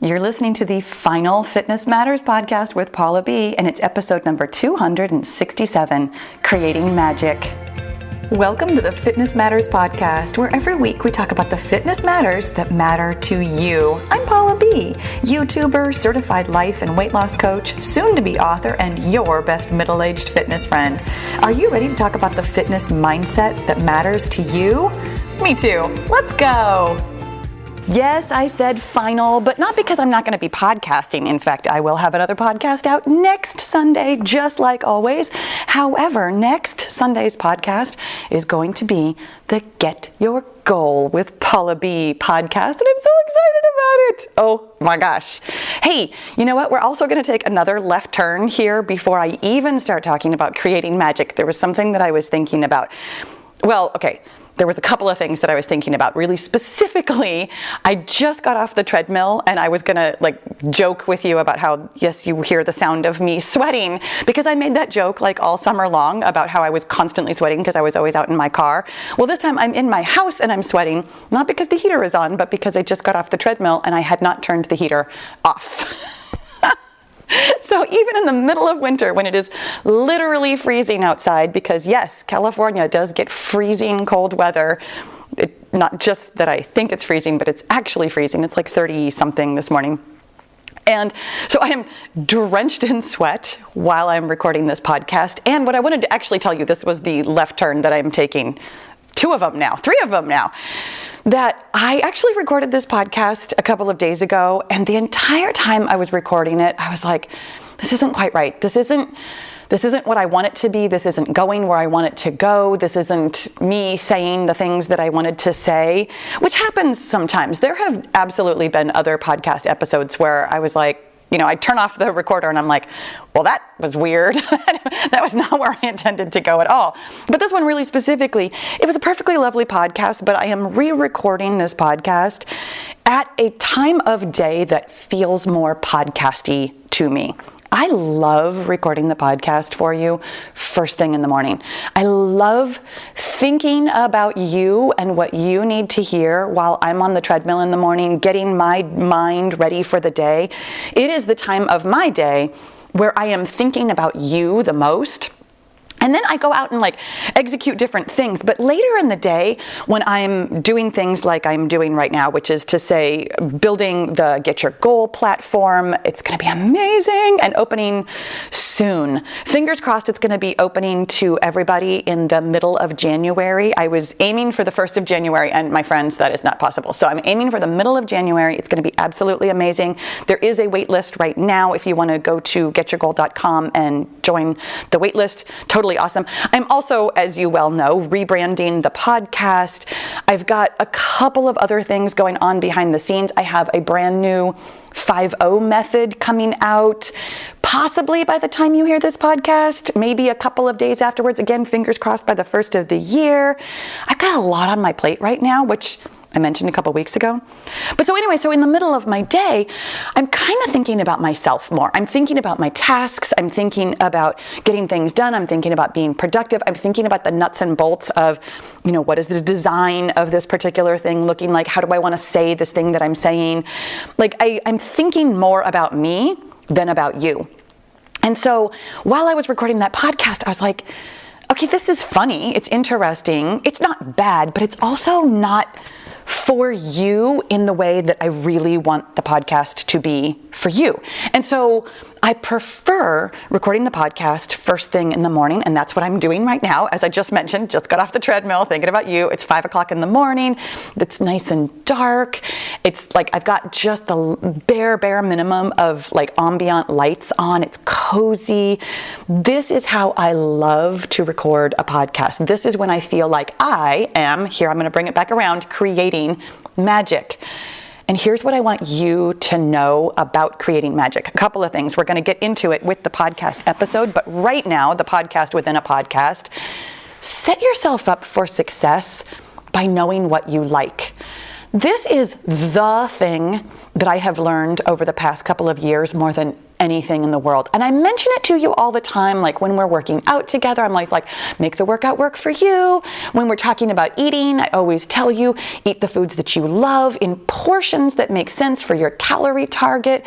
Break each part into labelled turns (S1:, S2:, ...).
S1: You're listening to the final Fitness Matters podcast with Pahla B, and it's episode number 267, Creating Magic. Welcome to the Fitness Matters podcast, where every week we talk about the fitness matters that matter to you. I'm Pahla B, YouTuber, certified life and weight loss coach, soon-to-be author, and your best middle-aged fitness friend. Are you ready to talk about the fitness mindset that matters to you? Me too. Let's go. Yes, I said final, but not because I'm not going to be podcasting. In fact, I will have another podcast out next Sunday, just like always. However, next Sunday's podcast is going to be the Get Your Goal with Pahla B podcast, and I'm so excited about it. Oh my gosh. Hey, you know what? We're also going to take another left turn here before I even start talking about creating magic. There was something that I was thinking about. Well, okay. There was a couple of things that I was thinking about. Really specifically, I just got off the treadmill and I was gonna joke with you about how, yes, you hear the sound of me sweating, because I made that joke all summer long about how I was constantly sweating because I was always out in my car. Well, this time I'm in my house and I'm sweating, not because the heater is on, but because I just got off the treadmill and I had not turned the heater off. So even in the middle of winter, when it is literally freezing outside, because yes, California does get freezing cold weather. Not just that I think it's freezing, but it's actually freezing. It's 30 something this morning. And so I am drenched in sweat while I'm recording this podcast. And what I wanted to actually tell you, this was the left turn that I'm taking. 3 of them now. That I actually recorded this podcast a couple of days ago, and the entire time I was recording it, I was like, this isn't quite right. This isn't what I want it to be. This isn't going where I want it to go. This isn't me saying the things that I wanted to say, which happens sometimes. There have absolutely been other podcast episodes where I was like, I turn off the recorder and I'm like, well, that was weird. That was not where I intended to go at all. But this one really specifically, it was a perfectly lovely podcast, but I am re-recording this podcast at a time of day that feels more podcasty to me. I love recording the podcast for you first thing in the morning. I love thinking about you and what you need to hear while I'm on the treadmill in the morning, getting my mind ready for the day. It is the time of my day where I am thinking about you the most. And then I go out and execute different things. But later in the day, when I'm doing things like I'm doing right now, which is to say building the Get Your Goal platform, it's going to be amazing and opening soon. Fingers crossed it's going to be opening to everybody in the middle of January. I was aiming for the 1st of January, and my friends, that is not possible. So I'm aiming for the middle of January. It's going to be absolutely amazing. There is a wait list right now if you want to go to getyourgoal.com and join the wait list. Totally awesome. I'm also, as you well know, rebranding the podcast. I've got a couple of other things going on behind the scenes. I have a brand new 5-0 method coming out, possibly by the time you hear this podcast, maybe a couple of days afterwards. Again, fingers crossed by the 1st of the year. I've got a lot on my plate right now, which I mentioned a couple weeks ago. But so in the middle of my day, I'm kind of thinking about myself more. I'm thinking about my tasks. I'm thinking about getting things done. I'm thinking about being productive. I'm thinking about the nuts and bolts of, what is the design of this particular thing looking like? How do I want to say this thing that I'm saying? I'm thinking more about me than about you. And so while I was recording that podcast, I was like, okay, this is funny. It's interesting. It's not bad, but it's also not for you in the way that I really want the podcast to be for you. And so I prefer recording the podcast first thing in the morning, and that's what I'm doing right now. As I just mentioned, just got off the treadmill thinking about you. It's 5 o'clock in the morning. It's nice and dark. It's I've got just the bare minimum of ambient lights on. It's cozy. This is how I love to record a podcast. This is when I feel like I am, here I'm going to bring it back around, creating magic. And here's what I want you to know about creating magic. A couple of things. We're going to get into it with the podcast episode, but right now, the podcast within a podcast, set yourself up for success by knowing what you like. This is the thing that I have learned over the past couple of years more than anything in the world. And I mention it to you all the time, like when we're working out together, I'm always like, make the workout work for you. When we're talking about eating, I always tell you, eat the foods that you love in portions that make sense for your calorie target.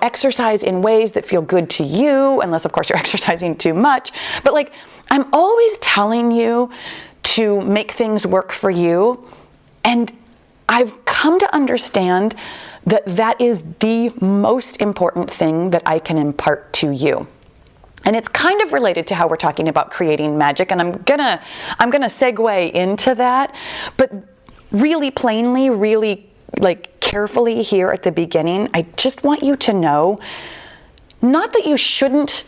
S1: Exercise in ways that feel good to you, unless of course you're exercising too much. But like, I'm always telling you to make things work for you. And I've come to understand that that is the most important thing that I can impart to you. And it's kind of related to how we're talking about creating magic. And I'm gonna segue into that, but really plainly, really like carefully here at the beginning, I just want you to know, not that you shouldn't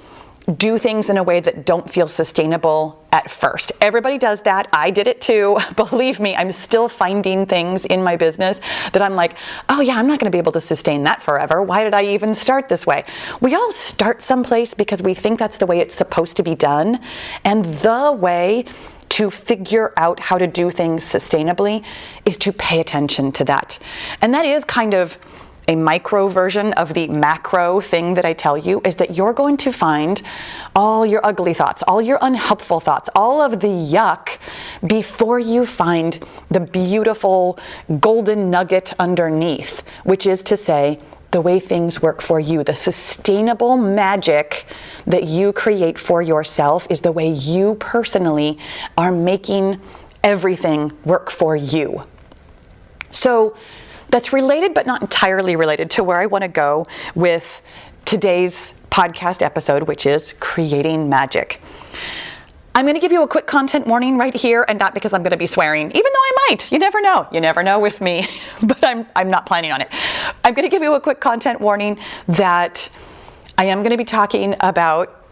S1: do things in a way that don't feel sustainable at first. Everybody does that. I did it too. Believe me, I'm still finding things in my business that I'm like, oh yeah, I'm not going to be able to sustain that forever. Why did I even start this way? We all start someplace because we think that's the way it's supposed to be done. And the way to figure out how to do things sustainably is to pay attention to that. And that is kind of a micro version of the macro thing that I tell you, is that you're going to find all your ugly thoughts, all your unhelpful thoughts, all of the yuck before you find the beautiful golden nugget underneath, which is to say, the way things work for you. The sustainable magic that you create for yourself is the way you personally are making everything work for you. So that's related, but not entirely related to where I want to go with today's podcast episode, which is creating magic. I'm going to give you a quick content warning right here, and not because I'm going to be swearing, even though I might. You never know. You never know with me, but I'm not planning on it. I'm going to give you a quick content warning that I am going to be talking about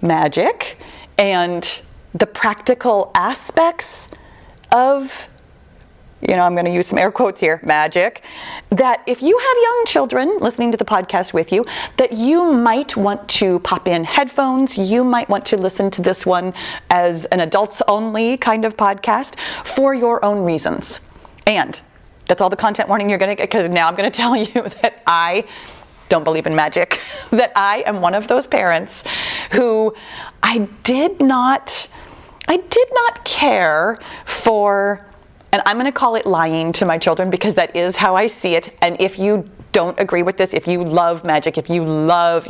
S1: magic and the practical aspects of, I'm going to use some air quotes here, magic, that if you have young children listening to the podcast with you, that you might want to pop in headphones. You might want to listen to this one as an adults only kind of podcast for your own reasons. And that's all the content warning you're going to get, because now I'm going to tell you that I don't believe in magic, that I am one of those parents who I did not care for. And I'm going to call it lying to my children, because that is how I see it. And if you don't agree with this, if you love magic, if you love,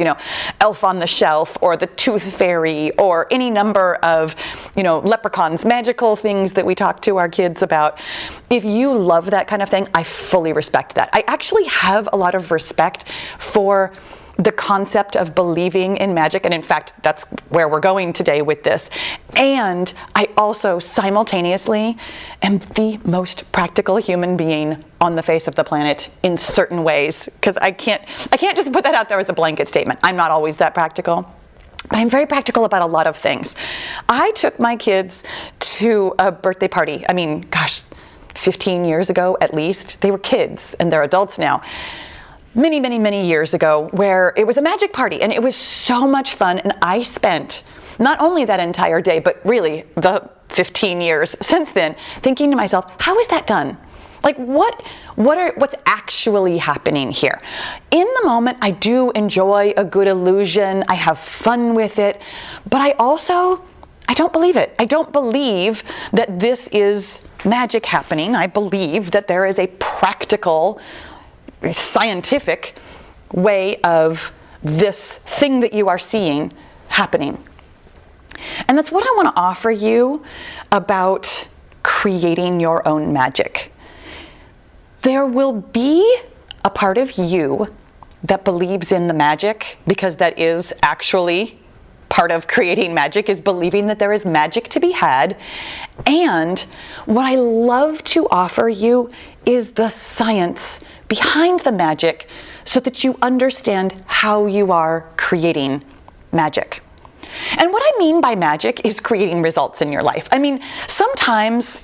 S1: Elf on the Shelf or the Tooth Fairy or any number of, leprechauns, magical things that we talk to our kids about, if you love that kind of thing, I fully respect that. I actually have a lot of respect for the concept of believing in magic. And in fact, that's where we're going today with this. And I also simultaneously am the most practical human being on the face of the planet in certain ways, because I can't just put that out there as a blanket statement. I'm not always that practical. But I'm very practical about a lot of things. I took my kids to a birthday party. 15 years ago at least. They were kids and they're adults now. Many, many, many years ago, where it was a magic party, and it was so much fun. And I spent not only that entire day, but really the 15 years since then, thinking to myself, how is that done? Like, what's actually happening here? In the moment, I do enjoy a good illusion. I have fun with it, but I don't believe it. I don't believe that this is magic happening. I believe that there is a practical, scientific way of this thing that you are seeing happening. And that's what I want to offer you about creating your own magic. There will be a part of you that believes in the magic, because that is actually part of creating magic, is believing that there is magic to be had. And what I love to offer you is the science behind the magic, so that you understand how you are creating magic. And what I mean by magic is creating results in your life. Sometimes,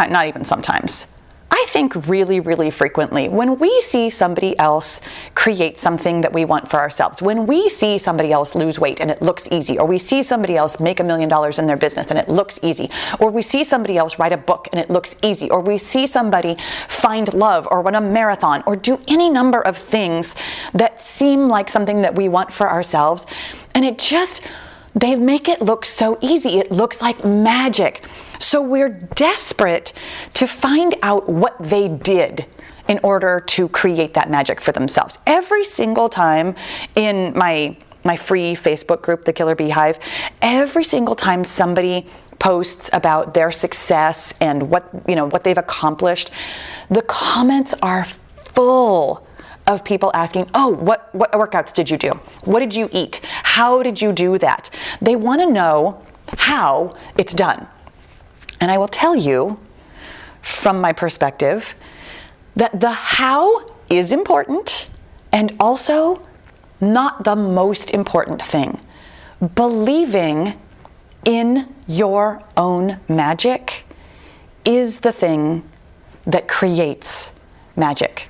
S1: not even sometimes, I think really, really frequently when we see somebody else create something that we want for ourselves, when we see somebody else lose weight and it looks easy, or we see somebody else make $1 million in their business and it looks easy, or we see somebody else write a book and it looks easy, or we see somebody find love or run a marathon or do any number of things that seem like something that we want for ourselves, and they make it look so easy. It looks like magic. So we're desperate to find out what they did in order to create that magic for themselves. Every single time in my free Facebook group, The Killer Beehive, every single time somebody posts about their success and what they've accomplished, the comments are full of people asking, oh, what workouts did you do? What did you eat? How did you do that? They want to know how it's done. And I will tell you, from my perspective, that the how is important and also not the most important thing. Believing in your own magic is the thing that creates magic.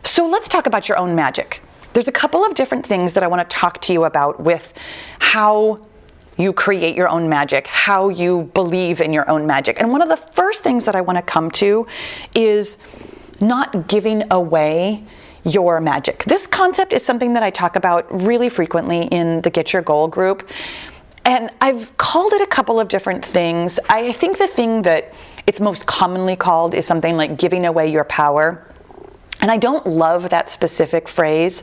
S1: So let's talk about your own magic. There's a couple of different things that I want to talk to you about with how you create your own magic, how you believe in your own magic. And one of the first things that I want to come to is not giving away your magic. This concept is something that I talk about really frequently in the Get Your Goal group. And I've called it a couple of different things. I think the thing that it's most commonly called is something like giving away your power. And I don't love that specific phrase,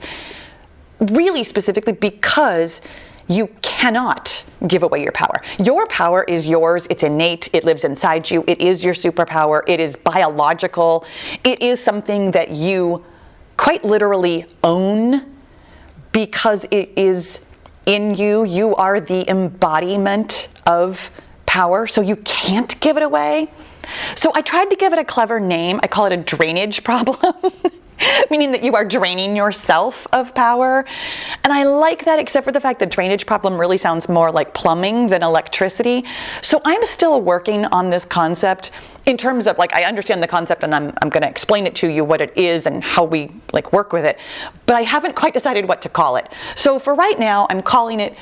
S1: really specifically because you cannot give away your power. Your power is yours. It's innate. It lives inside you. It is your superpower. It is biological. It is something that you quite literally own because it is in you. You are the embodiment of power, so you can't give it away. So I tried to give it a clever name. I call it a drainage problem, meaning that you are draining yourself of power. And I like that, except for the fact that drainage problem really sounds more like plumbing than electricity. So I'm still working on this concept in terms of, I understand the concept and I'm going to explain it to you what it is and how we work with it. But I haven't quite decided what to call it. So for right now, I'm calling it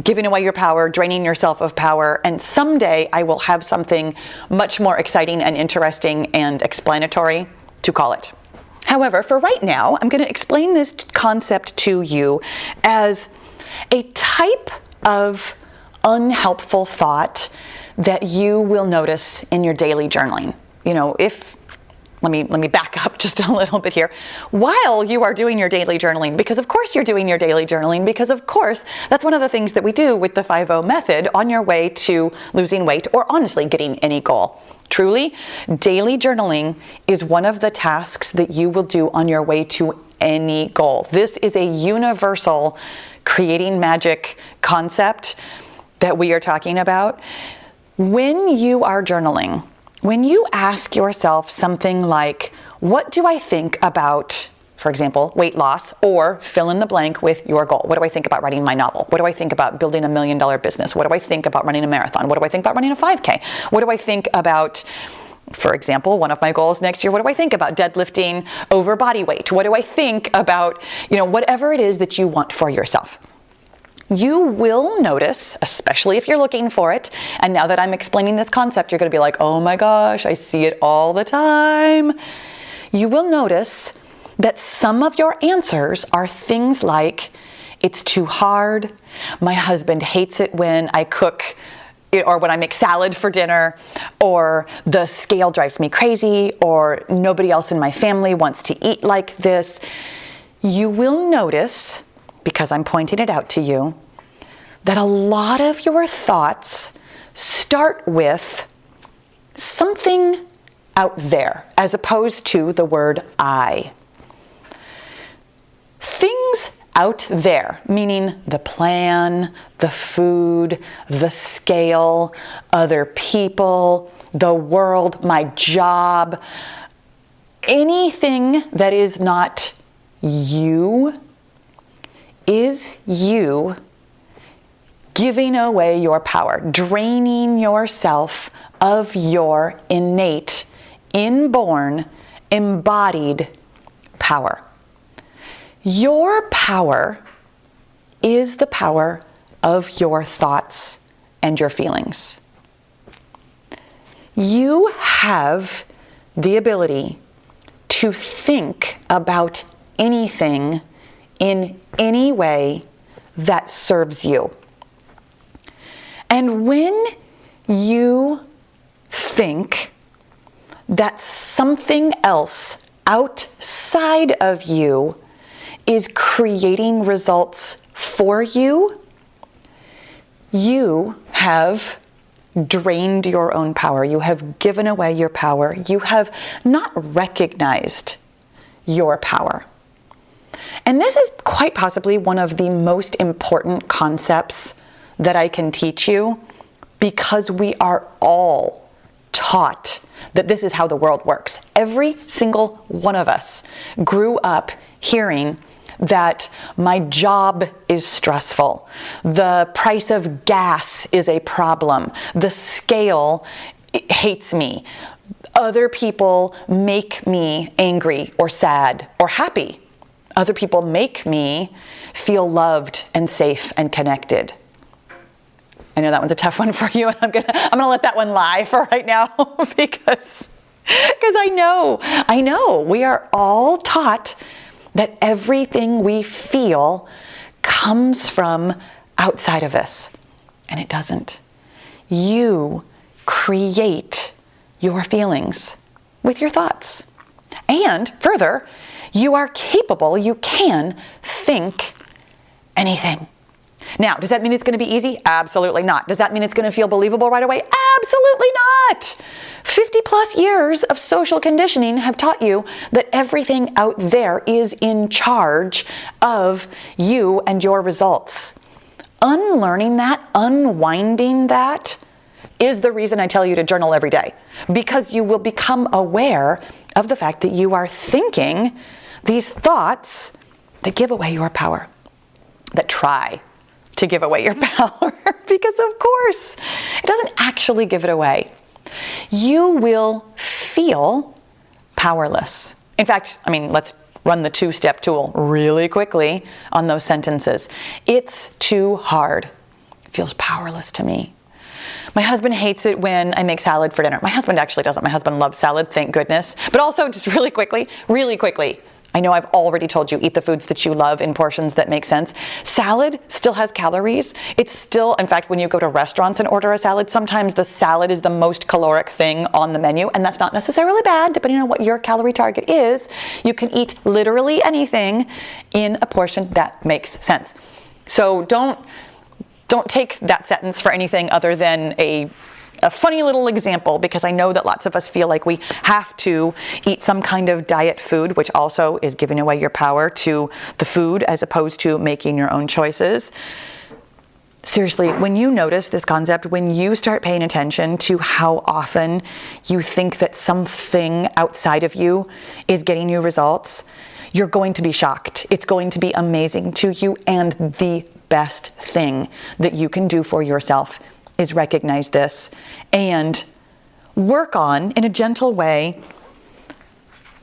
S1: giving away your power, draining yourself of power, and someday I will have something much more exciting and interesting and explanatory to call it. However, for right now, I'm going to explain this concept to you as a type of unhelpful thought that you will notice in your daily journaling. Let me back up just a little bit here. While you are doing your daily journaling, because of course you're doing your daily journaling, because of course that's one of the things that we do with the 5-0 method on your way to losing weight or honestly getting any goal. Truly, daily journaling is one of the tasks that you will do on your way to any goal. This is a universal creating magic concept that we are talking about. When you are journaling, when you ask yourself something like, what do I think about, for example, weight loss, or fill in the blank with your goal? What do I think about writing my novel? What do I think about building $1 million business? What do I think about running a marathon? What do I think about running a 5K? What do I think about, for example, one of my goals next year, what do I think about deadlifting over body weight? What do I think about, whatever it is that you want for yourself? You will notice, especially if you're looking for it, and now that I'm explaining this concept, you're going to be like, oh my gosh, I see it all the time. You will notice that some of your answers are things like, it's too hard, my husband hates it when I cook or when I make salad for dinner, or the scale drives me crazy, or nobody else in my family wants to eat like this. You will notice, because I'm pointing it out to you, that a lot of your thoughts start with something out there as opposed to the word I. Things out there, meaning the plan, the food, the scale, other people, the world, my job, anything that is not you is you giving away your power, draining yourself of your innate inborn, embodied power. Your power is the power of your thoughts and your feelings. You have the ability to think about anything in any way that serves you. And when you think that something else outside of you is creating results for you, you have drained your own power. You have given away your power. You have not recognized your power. And this is quite possibly one of the most important concepts that I can teach you, because we are all taught that this is how the world works. Every single one of us grew up hearing that my job is stressful, the price of gas is a problem, the scale hates me, other people make me angry or sad or happy, other people make me feel loved and safe and connected. I know that one's a tough one for you, and I'm gonna let that one lie for right now because I know we are all taught that everything we feel comes from outside of us, and it doesn't. You create your feelings with your thoughts. And further, you are capable, you can think anything. Now, does that mean it's going to be easy? Absolutely not. Does that mean it's going to feel believable right away? Absolutely not. 50 plus years of social conditioning have taught you that everything out there is in charge of you and your results. Unlearning that, unwinding that, is the reason I tell you to journal every day, because you will become aware of the fact that you are thinking these thoughts that give away your power, that try to give away your power, because of course it doesn't actually give it away. You will feel powerless. In fact, let's run the two-step tool really quickly on those sentences. It's too hard. It feels powerless to me. My husband hates it when I make salad for dinner. My husband actually doesn't. My husband loves salad, thank goodness. But also, just really quickly, I know I've already told you, eat the foods that you love in portions that make sense. Salad still has calories. It's still, in fact, when you go to restaurants and order a salad, sometimes the salad is the most caloric thing on the menu, and that's not necessarily bad, depending on what your calorie target is. You can eat literally anything in a portion that makes sense. So don't take that sentence for anything other than a funny little example, because I know that lots of us feel like we have to eat some kind of diet food, which also is giving away your power to the food as opposed to making your own choices. Seriously, when you notice this concept, when you start paying attention to how often you think that something outside of you is getting you results, you're going to be shocked. It's going to be amazing to you, and the best thing that you can do for yourself is recognize this and work on, in a gentle way,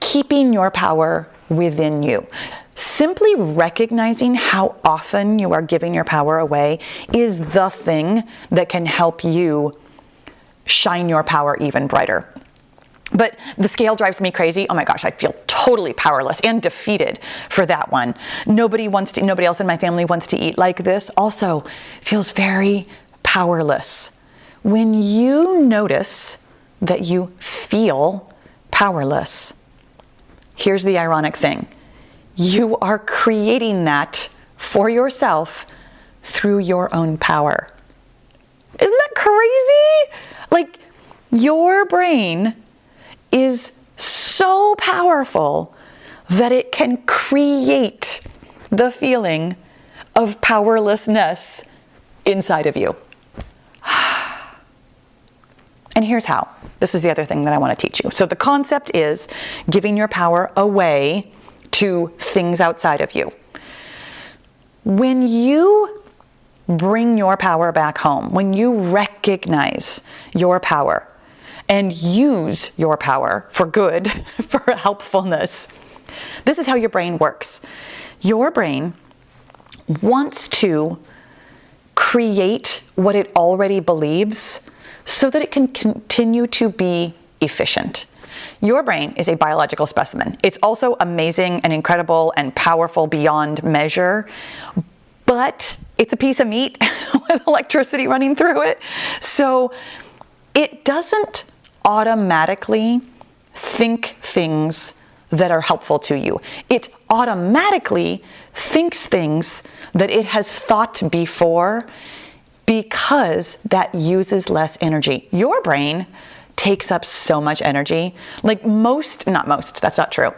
S1: keeping your power within you. Simply recognizing how often you are giving your power away is the thing that can help you shine your power even brighter. But the scale drives me crazy. Oh my gosh, I feel totally powerless and defeated for that one. Nobody else in my family wants to eat like this. Also feels very powerless. When you notice that you feel powerless, here's the ironic thing. You are creating that for yourself through your own power. Isn't that crazy? Like, your brain is so powerful that it can create the feeling of powerlessness inside of you. And here's how. This is the other thing that I want to teach you. So the concept is giving your power away to things outside of you. When you bring your power back home, when you recognize your power and use your power for good, for helpfulness. This is how your brain works. Your brain wants to create what it already believes so that it can continue to be efficient. Your brain is a biological specimen. It's also amazing and incredible and powerful beyond measure, but it's a piece of meat with electricity running through it. So it doesn't automatically think things that are helpful to you. It automatically thinks things that it has thought before because that uses less energy. Your brain takes up so much energy. Like not most, that's not true.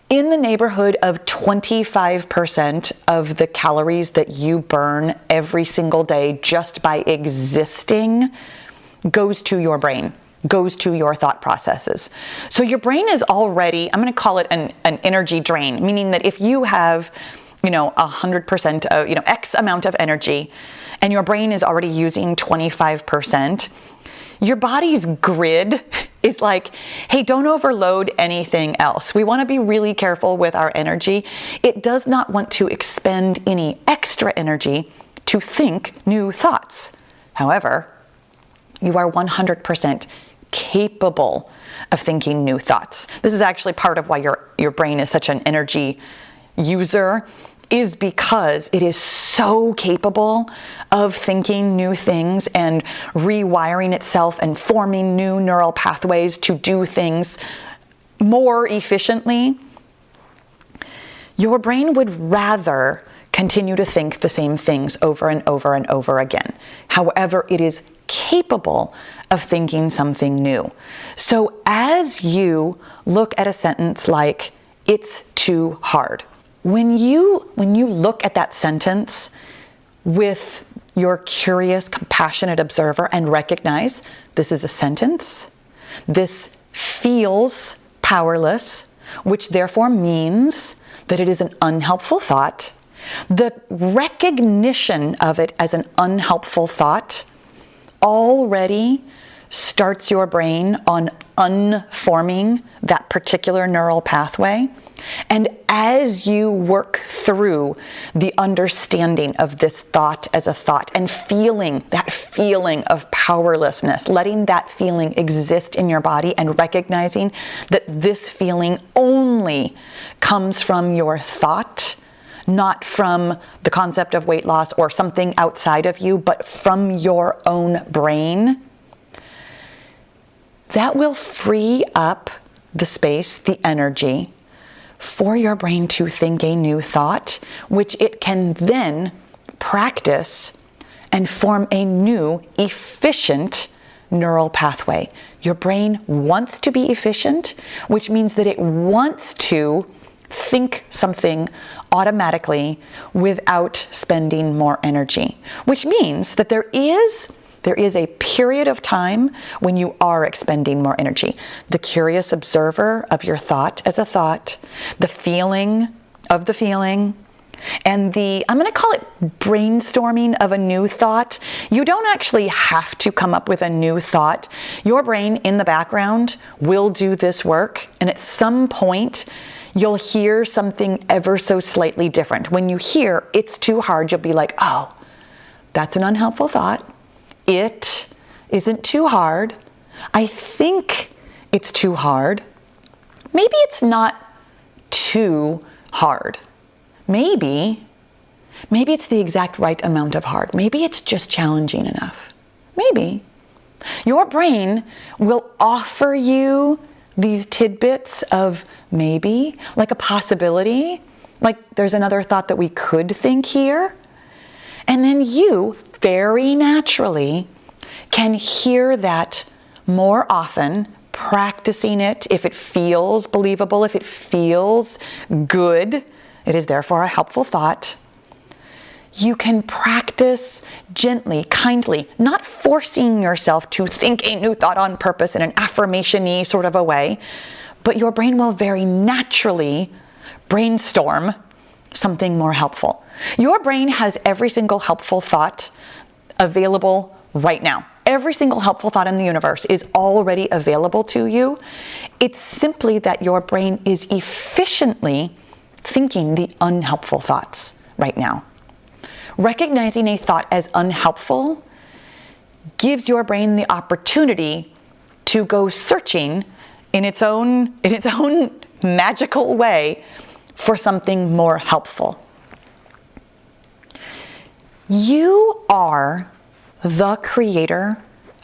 S1: In the neighborhood of 25% of the calories that you burn every single day just by existing goes to your brain, goes to your thought processes. So your brain is already, I'm going to call it an energy drain, meaning that if you have 100% of, X amount of energy and your brain is already using 25%, your body's grid is like, hey, don't overload anything else. We want to be really careful with our energy. It does not want to expend any extra energy to think new thoughts. However, you are 100% capable of thinking new thoughts. This is actually part of why your brain is such an energy user, is because it is so capable of thinking new things and rewiring itself and forming new neural pathways to do things more efficiently. Your brain would rather continue to think the same things over and over and over again. However, it is capable of thinking something new. So as you look at a sentence like, "It's too hard," when you look at that sentence with your curious, compassionate observer and recognize this is a sentence, this feels powerless, which therefore means that it is an unhelpful thought, the recognition of it as an unhelpful thought already starts your brain on unforming that particular neural pathway. And as you work through the understanding of this thought as a thought and feeling that feeling of powerlessness, letting that feeling exist in your body and recognizing that this feeling only comes from your thought, not from the concept of weight loss or something outside of you, but from your own brain, that will free up the space, the energy, for your brain to think a new thought, which it can then practice and form a new, efficient neural pathway. Your brain wants to be efficient, which means that it wants to think something automatically without spending more energy, which means that there is a period of time when you are expending more energy. The curious observer of your thought as a thought, the feeling of the feeling, and I'm going to call it brainstorming of a new thought. You don't actually have to come up with a new thought. Your brain in the background will do this work, and at some point, you'll hear something ever so slightly different. When you hear "it's too hard," you'll be like, oh, that's an unhelpful thought. It isn't too hard. I think it's too hard. Maybe it's not too hard. Maybe it's the exact right amount of hard. Maybe it's just challenging enough. Maybe. Your brain will offer you these tidbits of maybe, like a possibility, like there's another thought that we could think here. And then you very naturally can hear that more often, practicing it. If it feels believable, if it feels good, it is therefore a helpful thought. You can practice gently, kindly, not forcing yourself to think a new thought on purpose in an affirmation-y sort of a way, but your brain will very naturally brainstorm something more helpful. Your brain has every single helpful thought available right now. Every single helpful thought in the universe is already available to you. It's simply that your brain is efficiently thinking the unhelpful thoughts right now. Recognizing a thought as unhelpful gives your brain the opportunity to go searching in its own magical way for something more helpful. You are the creator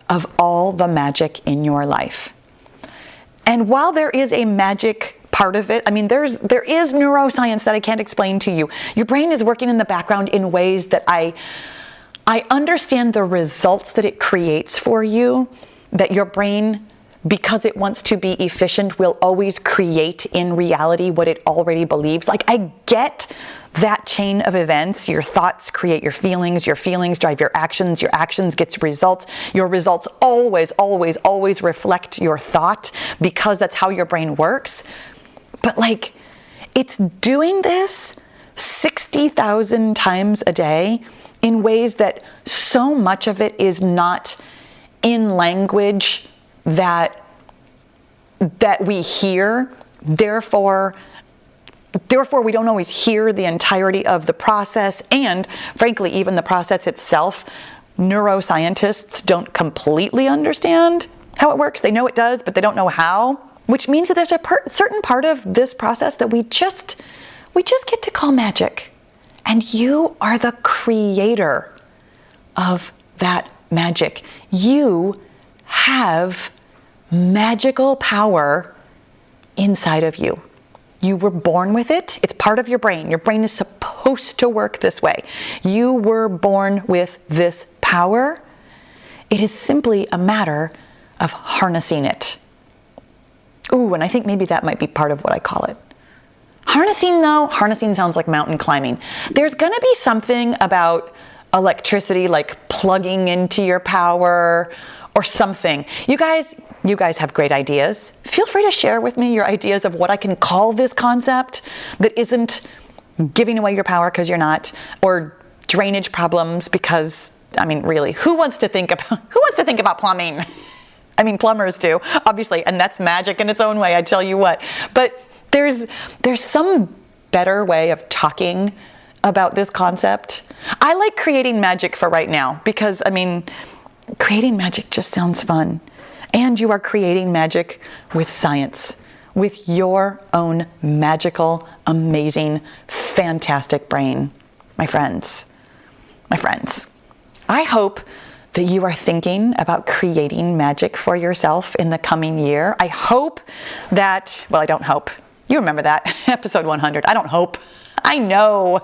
S1: of all the magic in your life. And while there is a magic part of it, there is neuroscience that I can't explain to you. Your brain is working in the background in ways that I understand the results that it creates for you, that your brain, because it wants to be efficient, will always create in reality what it already believes. Like, I get that chain of events. Your thoughts create your feelings drive your actions gets results. Your results always reflect your thought, because that's how your brain works. But it's doing this 60,000 times a day in ways that so much of it is not in language that we hear. Therefore, we don't always hear the entirety of the process, and frankly, even the process itself, neuroscientists don't completely understand how it works. They know it does, but they don't know how, which means that there's a certain part of this process that we just get to call magic. And you are the creator of that magic. You have magical power inside of you. You were born with it. It's part of your brain. Your brain is supposed to work this way. You were born with this power. It is simply a matter of harnessing it. Ooh, and I think maybe that might be part of what I call it. Harnessing sounds like mountain climbing. There's going to be something about electricity, like plugging into your power or something. You guys have great ideas. Feel free to share with me your ideas of what I can call this concept that isn't giving away your power because you're not, or drainage problems, because really, who wants to think about plumbing? Plumbers do, obviously, and that's magic in its own way, I tell you what. But there's some better way of talking about this concept. I like creating magic for right now because, creating magic just sounds fun. And you are creating magic with science, with your own magical, amazing, fantastic brain. My friends, I hope that you are thinking about creating magic for yourself in the coming year. I hope that, I don't hope. You remember that, episode 100. I don't hope. I know.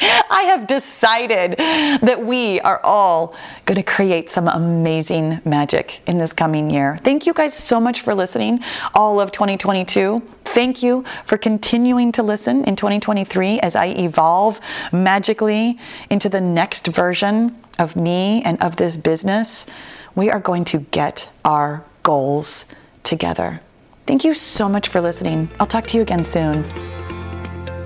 S1: I have decided that we are all going to create some amazing magic in this coming year. Thank you guys so much for listening all of 2022. Thank you for continuing to listen in 2023 as I evolve magically into the next version of me and of this business. We are going to get our goals together. Thank you so much for listening. I'll talk to you again soon.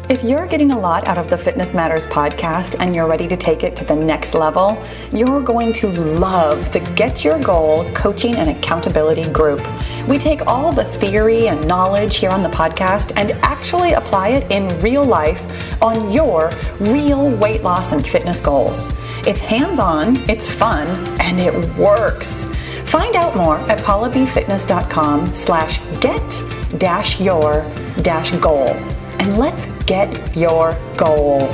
S1: If you're getting a lot out of the Fitness Matters podcast and you're ready to take it to the next level, you're going to love the Get Your Goal coaching and accountability group. We take all the theory and knowledge here on the podcast and actually apply it in real life on your real weight loss and fitness goals. It's hands-on, it's fun, and it works. Find out more at pahlabfitness.com/get-your-goal. And let's get your goal.